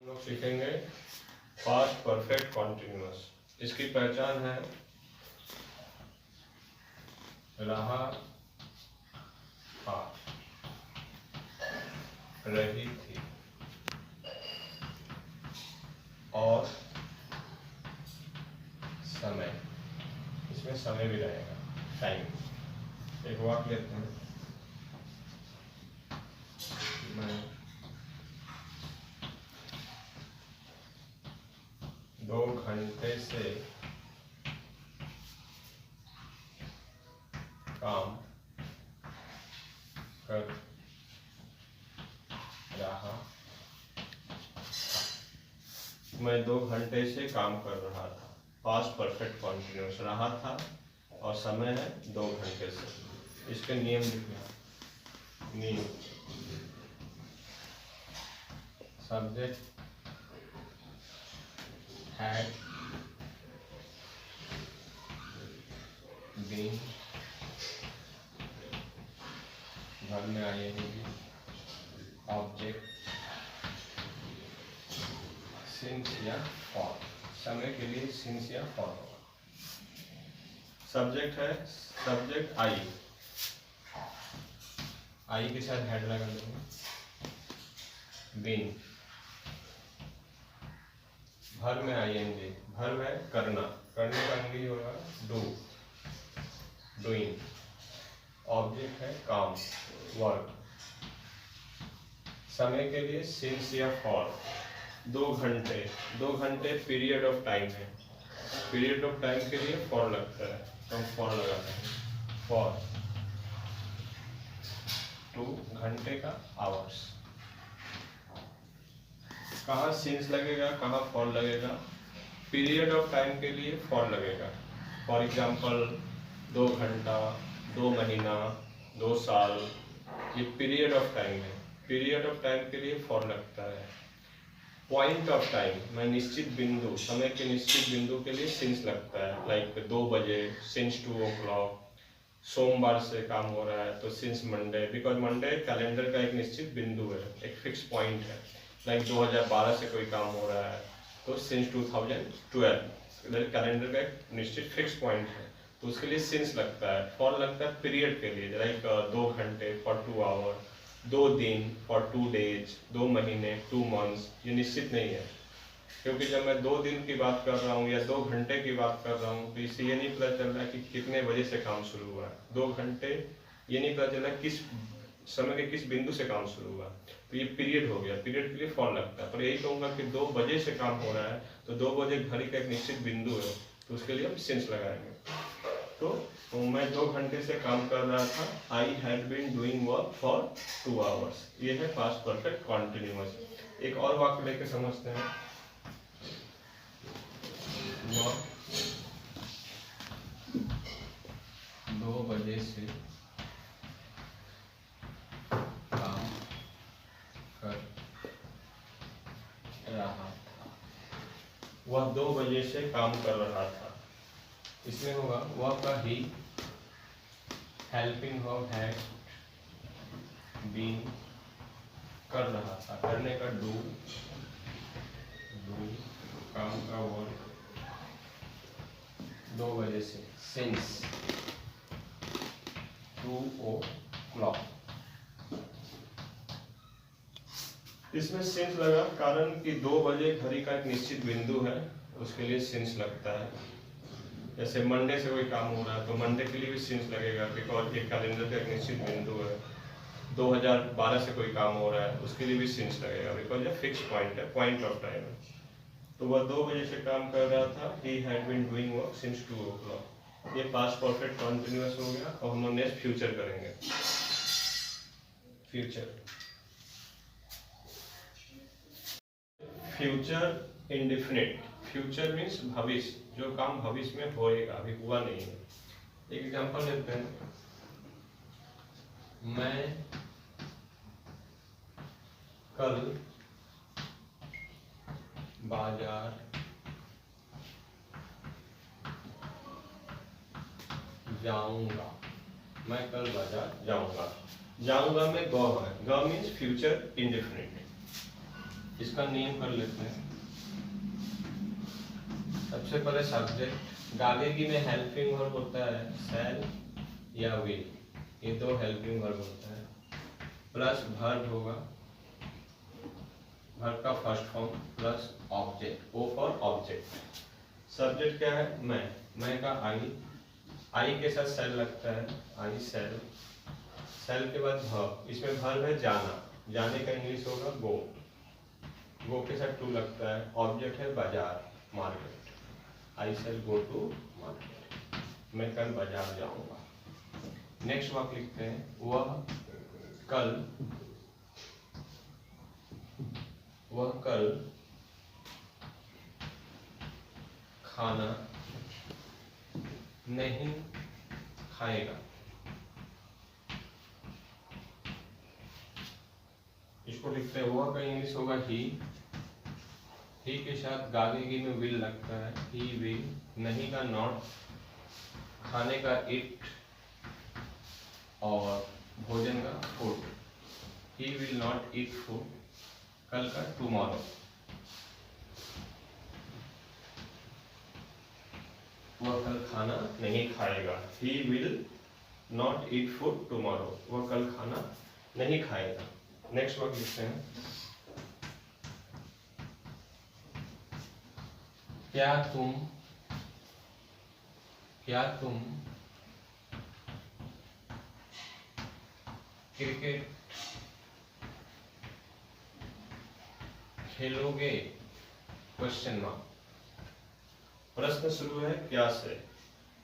लोग सीखेंगे past perfect continuous. इसकी पहचान है रहा था, रही थी और समय। इसमें समय भी रहेगा, टाइम। एक वाक्य लेते हैं, मैं 2 घंटे से काम कर रहा था। मैं 2 घंटे से काम कर रहा था। पास्ट परफेक्ट कॉन्टिन्यूअस, रहा था और समय है 2 घंटे से। इसके नियम लिखना। नियम, सब्जेक्ट had been, घर में आएंगे ऑब्जेक्ट सिंस या फॉर। समय के लिए सिंस या फॉर होगा। सब्जेक्ट है, सब्जेक्ट आई, आई के साथ हेड लगा देंगे। बीन, भर में आएंगे, भर में करना, करने का इंग्लिश होगा डू, डूइंग। ऑब्जेक्ट है काम, वर्क। समय के लिए सिंस या फॉर। 2 घंटे, 2 घंटे पीरियड ऑफ टाइम है। पीरियड ऑफ टाइम के लिए फॉर लगता है, तो हम फॉर लगाते हैं। फॉर 2 घंटे का आवर्स। कहाँ सिंस लगेगा, कहाँ फॉर लगेगा? पीरियड ऑफ टाइम के लिए फॉर लगेगा। फॉर एग्जाम्पल 2 घंटा, 2 महीना, 2 साल, ये पीरियड ऑफ टाइम है। पीरियड ऑफ टाइम के लिए फॉर लगता है। पॉइंट ऑफ टाइम, मैं निश्चित बिंदु, समय के निश्चित बिंदु के लिए सिंस लगता है। लाइक 2 बजे, सिंस 2 o'clock। सोमवार से काम हो रहा है तो since Monday, because Monday calendar का एक निश्चित बिंदु है, एक फिक्स पॉइंट है। लाइक 2012 से कोई काम हो रहा है तो सिंस 2012, कैलेंडर का एक निश्चित फिक्स पॉइंट है, तो उसके लिए सिंस लगता है। फॉर लगता है पीरियड के लिए, लाइक 2 घंटे फॉर 2 आवर, 2 दिन फॉर 2 डेज, 2 महीने 2 मंथ्स। ये निश्चित नहीं है, क्योंकि जब मैं 2 दिन की बात कर रहा हूँ या 2 घंटे की बात कर रहा हूँ तो इससे ये नहीं पता चल रहा है कि कितने बजे से काम शुरू हुआ है। 2 घंटे ये नहीं पता चल रहा किस समय के किस बिंदु से काम शुरू हुआ, तो ये पीरियड हो गया। पीरियड के लिए फॉर लगता है। पर यही कहूँगा कि 2 बजे से काम हो रहा है तो 2 बजे घड़ी का एक निश्चित बिंदु है, तो उसके लिए हम सिंस लगाएंगे। तो मैं 2 घंटे से काम कर रहा था। I had been doing work for 2 hours. ये है पास्ट परफेक्ट कॉन्टिन्यूअस। एक और वाक्य लेके समझते हैं। 2 बजे से काम कर रहा था। वह 2 बजे से काम कर रहा था। इसमें होगा वह का ही, हेल्पिंग हो हैड बीन, कर रहा था, करने का डू, डू काम का वर्क, 2 बजे से सिंस 2 o'clock। इसमें सिंस लगा कारण कि 2 बजे घड़ी का एक निश्चित बिंदु है, उसके लिए सिंस लगता है। जैसे मंडे से कोई काम हो रहा है तो मंडे के लिए भी सिंस लगेगा, बिकॉज एक कैलेंडर का एक निश्चित बिंदु है। 2012 से कोई काम हो रहा है उसके लिए भी सिंस लगेगा, बिकॉज ये फिक्स पॉइंट है, पॉइंट ऑफ टाइम है। तो वह 2 बजे से काम कर रहा था। He had been doing work since 2 o'clock। ये पास्ट परफेक्ट कॉन्टिन्यूअस हो गया और हम लोग नेक्स्ट फ्यूचर करेंगे। Future, future indefinite. Future means भविष्य, जो काम भविष्य में होएगा, अभी हुआ नहीं है। एक एग्जांपल लेते हैं। मैं कल बाजार जाऊंगा। मैं कल बाजार जाऊंगा। जाऊंगा में गो है, गो मीन्स फ्यूचर इंडेफिनिट। इसका नेम कर लेते हैं। सबसे पहले सब्जेक्ट, गागेगी में हेल्पिंग वर्ब होता है शैल या विल, ये दो हेल्पिंग वर्ब होता है, प्लस वर्ब होगा, वर्ब का first form plus object, O for object. Subject क्या है? मैं का आई के साथ सेल लगता है, आई सेल, सेल के बाद वर्ब, इसमें वर्ब है जाना, जाने का इंग्लिश होगा गो, गो के साथ टू लगता है, ऑब्जेक्ट है बाजार market, I shall go to market, मैं कल बाजार जाऊंगा। नेक्स्ट वाक्य लिखते हैं, वह कल खाना नहीं खाएगा। इसको लिखते हैं, वह का इंग्लिश होगा ही के साथ गागेगी में विल लगता है, ही विल, नहीं का नॉट, खाने का इट और भोजन का food, he will not eat food, कल का टुमारो, वह कल खाना नहीं खाएगा, he will not eat food tomorrow, वह कल खाना नहीं खाएगा। नेक्स्ट वर्ड लिखते हैं, क्या तुम क्रिकेट खेलोगे? Question mark. प्रश्न शुरू है क्या से,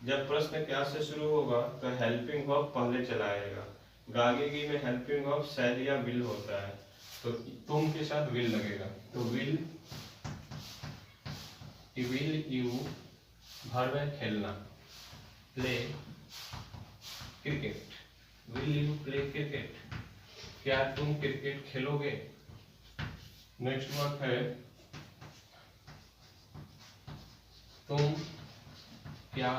जब प्रश्न क्या से शुरू होगा तो हेल्पिंग वर्ब पहले चलाएगा, गागेगी में हेल्पिंग वर्ब शैल या विल होता है, तो तुम के साथ विल लगेगा, तो विल यू, वर्ब है खेलना, play cricket, will you play cricket, क्या तुम क्रिकेट खेलोगे? नेक्स्ट वर्ड है, तुम क्या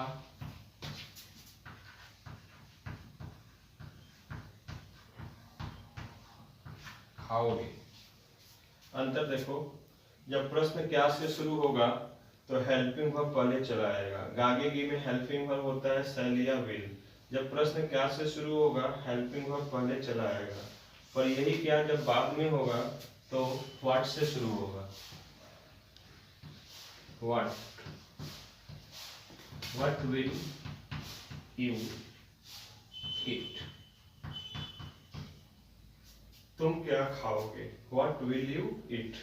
खाओगे? अंतर देखो, जब प्रश्न क्या से शुरू होगा तो हेल्पिंग वर्ब पहले चलाएगा, गागेगी में हेल्पिंग वर्ब होता है शैल या विल, जब प्रश्न क्या से शुरू होगा हेल्पिंग वर्ब पहले चलाएगा, पर यही क्या जब बाद में होगा तो व्हाट से शुरू होगा, व्हाट विल यू ईट, तुम क्या खाओगे, व्हाट विल यू ईट।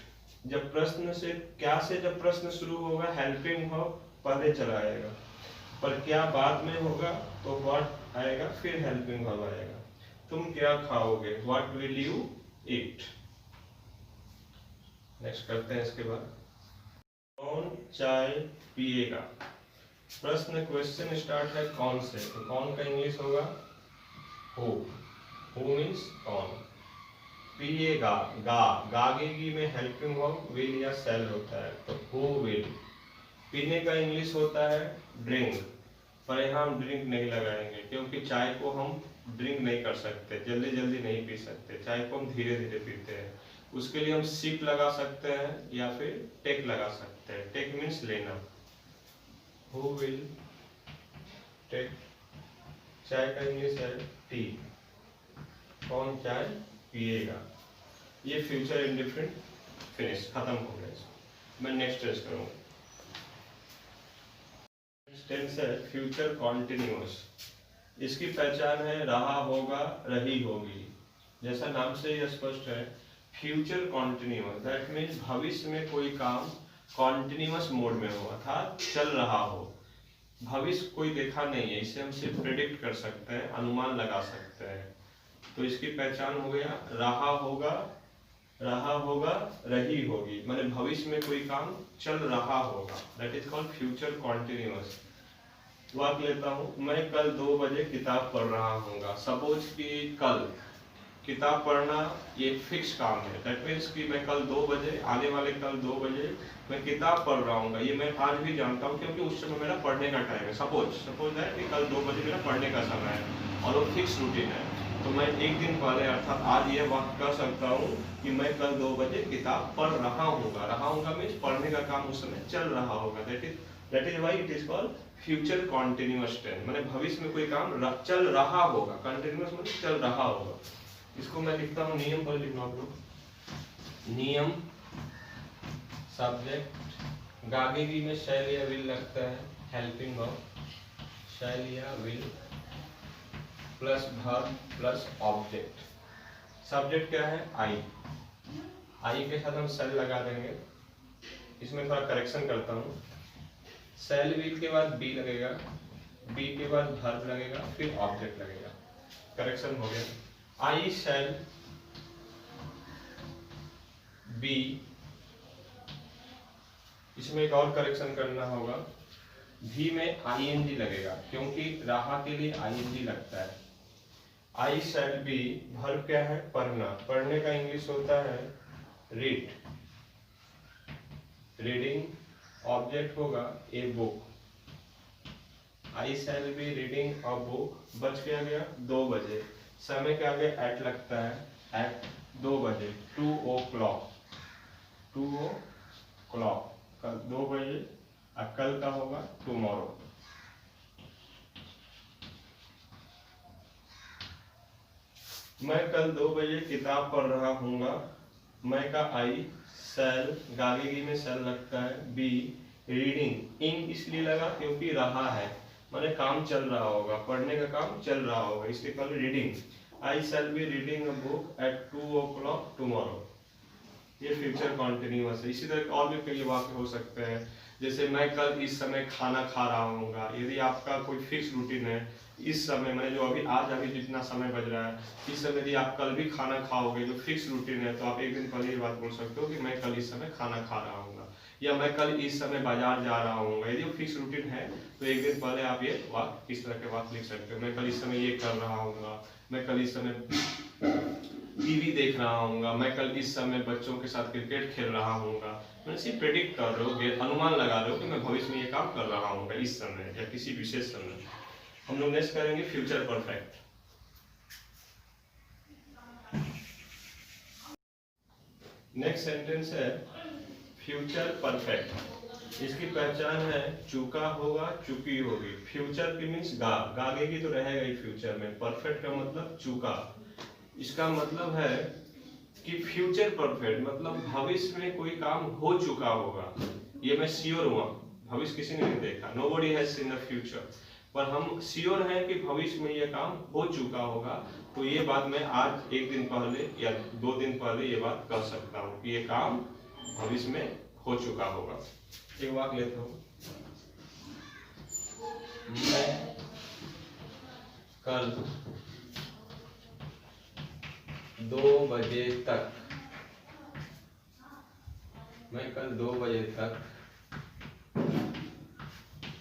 जब प्रश्न से क्या से जब प्रश्न शुरू होगा हेल्पिंग वर्ब पहले चलाएगा, पर क्या बाद में होगा तो व्हाट आएगा, फिर हेल्पिंग वर्ब आएगा, तुम क्या खाओगे, what will you eat. Next करते हैं इसके बाद, कौन चाय पिएगा? प्रश्न क्वेश्चन स्टार्ट है कौन से, तो कौन का इंग्लिश होगा हु मीन्स कौन, पिएगा, गागेगी में हेल्पिंग वर्ब विल या शैल होता है, तो हु विल, पीने का इंग्लिश होता है ड्रिंक, पर यहाँ हम ड्रिंक नहीं लगाएंगे क्योंकि चाय को हम ड्रिंक नहीं कर सकते, जल्दी जल्दी नहीं पी सकते, चाय को हम धीरे धीरे पीते हैं, उसके लिए हम सिप लगा सकते हैं या फिर टेक लगा सकते हैं, टेक मीन्स लेना, हु विल टेक, चाय का इंग्लिश है टी, कौन चाय पिएगा, ये फ्यूचर इंडिफरेंट फिनिश, खत्म हो गया। मैं नेक्स्ट टेस्ट करूंगा, टेंस है फ्यूचर कॉन्टिन्यूअस, इसकी पहचान है रहा होगा रही होगी, जैसा नाम से ही स्पष्ट है फ्यूचर कॉन्टिन्यूअस, दैट मीन्स भविष्य में कोई काम कॉन्टिन्यूअस मोड में हो अर्थात चल रहा हो, भविष्य कोई देखा नहीं है, इसे हम सिर्फ प्रेडिक्ट कर सकते हैं, अनुमान लगा सकते हैं, तो इसकी पहचान हो गया रहा होगा रही होगी, माने भविष्य में कोई काम चल रहा होगा, that is called future continuous. वाक्य लेता हूँ, मैं कल 2 बजे किताब पढ़ रहा हूँगा, सपोज कि कल किताब पढ़ना ये फिक्स काम है, दैट मीन्स कि मैं कल 2 बजे, आने वाले कल 2 बजे मैं किताब पढ़ रहा हूँ, ये मैं आज भी जानता हूँ क्योंकि उस समय मेरा पढ़ने का टाइम है, सपोज है कि कल 2 बजे मेरा पढ़ने का समय है और वो फिक्स रूटीन है, तो मैं एक दिन पहले अर्थात आज ये वाक्य कह सकता हूँ कि मैं कल 2 बजे किताब पढ़ रहा हूँ मीन्स पढ़ने का काम उस समय चल रहा होगा। That is why it is called future continuous tense, माने भविष्य में कोई काम चल रहा होगा। कंटिन्यूअस मतलब चल रहा होगा। इसको मैं लिखता हूँ, नियम पर लिखना आप लोग, नियम सब्जेक्ट गागेगी में शैल या विल लगता है, हेल्पिंग वर्ब शैल या will plus verb plus object. Subject क्या है? आई के साथ हम शैल लगा देंगे। इसमें थोड़ा करेक्शन करता हूँ, शैल विल के बाद बी लगेगा, बी के बाद वर्ब लगेगा, फिर ऑब्जेक्ट लगेगा। करेक्शन हो गया। आई शैल बी, इसमें एक और करेक्शन करना होगा, भी में आईएनजी लगेगा क्योंकि राहा के लिए आईएनजी लगता है। आई शैल बी, वर्ब क्या है? पढ़ना। पढ़ने का इंग्लिश होता है रीड, रीडिंग। ऑब्जेक्ट होगा a book. I shall be reading a book. बज क्या गया? 2 बजे। समय के आगे एट लगता है, एट 2 बजे, 2 o'clock, 2 o'clock, कल 2 बजे। और कल का होगा टुमारो। मैं कल 2 बजे किताब पढ़ रहा हूँगा। मैं का आई, शैल गागेगी में शैल लगता है, बी रीडिंग, इन इसलिए लगा क्योंकि रहा है, माने काम चल रहा होगा, पढ़ने का काम चल रहा होगा, इसलिए कल reading. I shall be reading a book at 2 o'clock tomorrow. ये फ्यूचर कॉन्टिन्यूअस है। इसी तरह और भी कई वाक्य हो सकते हैं, जैसे मैं कल इस समय खाना खा रहा हूँगा। यदि आपका कोई फिक्स रूटीन है, इस समय मैंने जो अभी जितना समय बज रहा है, इस समय यदि आप कल भी खाना खाओगे, जो फिक्स रूटीन है, तो आप एक दिन पहले ये बात बोल सकते हो कि मैं कल इस समय खाना खा रहा हूँ, या मैं कल इस समय बाजार जा रहा हूँ। यदि वो फिक्स रूटीन है तो एक दिन पहले आप ये वाक्य इस तरह के वाक्य लिख सकते हो। मैं कल इस समय ये कर रहा हूँ, मैं कल इस समय टीवी देख रहा हूँ, मैं कल इस समय बच्चों के साथ क्रिकेट खेल रहा हूँ। मैंने सिर्फ प्रेडिक्ट कर रहे हो, अनुमान लगा रहे हो कि मैं भविष्य में ये काम कर रहा हूँ इस समय या किसी विशेष समय। हम लोग नेक्स्ट करेंगे फ्यूचर परफेक्ट। नेक्स्ट सेंटेंस है फ्यूचर परफेक्ट। इसकी पहचान है चुका होगा, चुकी होगी। फ्यूचर की मीन्स गागेगी तो रहेगा ही फ्यूचर में। परफेक्ट का मतलब चुका। इसका मतलब है कि फ्यूचर परफेक्ट मतलब भविष्य में कोई काम हो चुका होगा, ये मैं श्योर हुआ। भविष्य किसी ने नहीं देखा, nobody has seen the future, पर हम श्योर हैं कि भविष्य में ये काम हो चुका होगा। तो ये बात मैं आज एक दिन पहले या 2 दिन पहले ये बात कह सकता हूँ कि ये काम भविष्य में हो चुका होगा। एक वाक्य लेता हूँ, मैं कल 2 बजे तक, मैं कल 2 बजे तक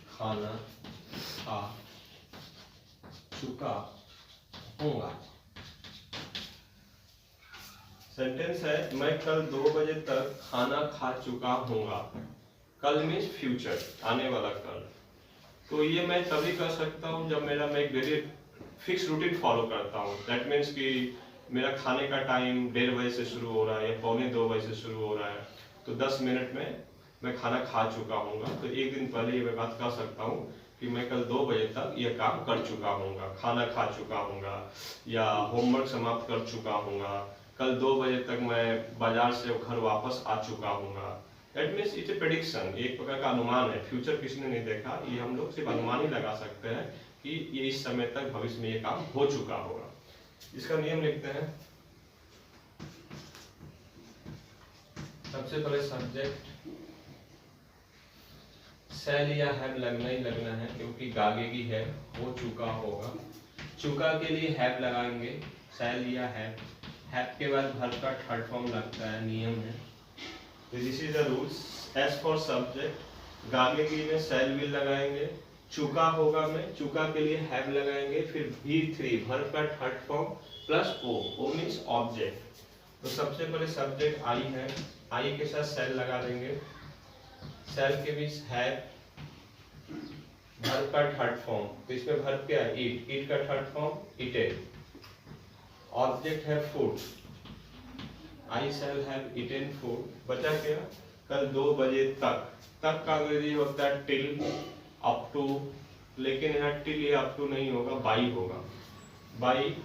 खाना खा चुका हूँगा। सेंटेंस है मैं कल 2 बजे तक खाना खा चुका हूँगा। कल मीन्स फ्यूचर, आने वाला कल। तो ये मैं तभी कर सकता हूँ जब मैं एक वेरी फिक्स रूटीन फॉलो करता हूँ। दैट मीन्स कि मेरा खाने का टाइम 1:30 बजे से शुरू हो रहा है या 1:45 बजे से शुरू हो रहा है, तो 10 मिनट में मैं खाना खा चुका हूँगा। तो एक दिन पहले ये मैं बात कर सकता हूँ कि मैं कल 2 बजे तक ये काम कर चुका हूँगा, खाना खा चुका हूँगा या होमवर्क समाप्त कर चुका हूँगा। कल 2 बजे तक मैं बाजार से घर वापस आ चुका हूँगा। That means it's a prediction, एक प्रकार का अनुमान है। फ्यूचर किसी ने नहीं देखा, ये हम लोग सिर्फ अनुमान ही लगा सकते हैं कि ये इस समय तक भविष्य में ये काम हो चुका होगा। इसका नियम लिखते हैं। सबसे पहले सब्जेक्ट शैल या हैव लगना ही लगना है क्योंकि गागेगी है, हो चुका होगा। चुका के लिए हैव लगाएंगे, शैल या हैव। हैव के बाद वर्ब का थर्ड फॉर्म लगता है, नियम है। This is the rules. As for subject गागेगी में शैल विल लगाएंगे, चुका होगा में चुका के लिए हैव लगाएंगे, फिर V3 वर्ब का third form plus O means object. तो सबसे पहले सब्जेक्ट आई है, आई के साथ शैल लगा देंगे। शैल के बीच हैव, वर्ब का थर्ड फॉर्म, तो इसमें वर्ब क्या है? ईट, ईट का थर्ड फॉर्म ईटेड। ऑब्जेक्ट है food, I shall have eaten food, बचा क्या, कल 2 बजे तक, तक का अंग्रेजी होता है टिल, अप टू, लेकिन यहाँ टिल या अप टू नहीं होगा, बाई होगा, बाई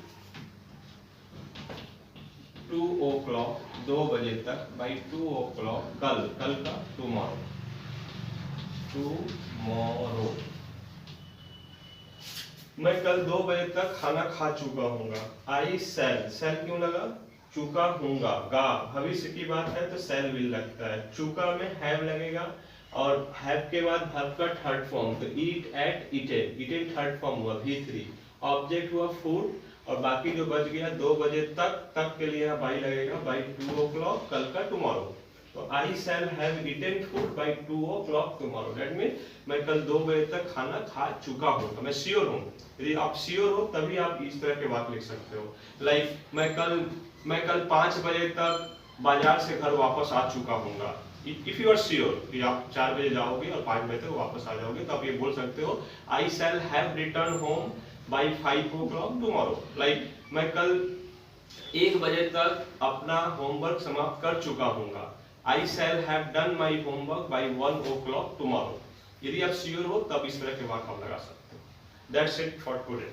2 o'clock, 2 बजे तक, बाई 2 o'clock, कल, कल का टुमारो, टुमारो, मैं कल 2 बजे तक खाना खा चुका हूँगा, आई शैल, शैल क्यों लगा, चुका हूँगा, गा भविष्य की बात है तो शैल विल लगता है, चुका में हैव लगेगा, और हैव के बाद verb का थर्ड फॉर्म, तो eat ate eaten, eaten third form हुआ V3, ऑब्जेक्ट हुआ फूड, और बाकी जो बच गया 2 बजे तक, तक के लिए बाई लगेगा, बाई 2 o'clock, कल का टुमारो, तो I shall have eaten food by 2 o'clock tomorrow, that mean मैं कल 2 बजे तक खाना खा चुका हूँ, तो मैं श्योर हूँ, यदि आप श्योर हो तभी आप इस तरह के वाक्य लिख सकते हो, लाइक मैं कल 5 बजे तक बाजार से घर वापस आ चुका हूँगा, इफ यू आर श्योर कि आप 4 बजे जाओगे और 5 बजे तक वापस आ जाओगे, तो आप ये बोल सकते हो I shall have return home by 5 o'clock tomorrow, like मैं कल 1 बजे तक अपना होमवर्क समाप्त कर चुका हूँगा, I shall have done my homework by 1 o'clock tomorrow, यदि आप श्योर हो तब इस तरह के वाक्य आप लगा सकते हो। That's it for today.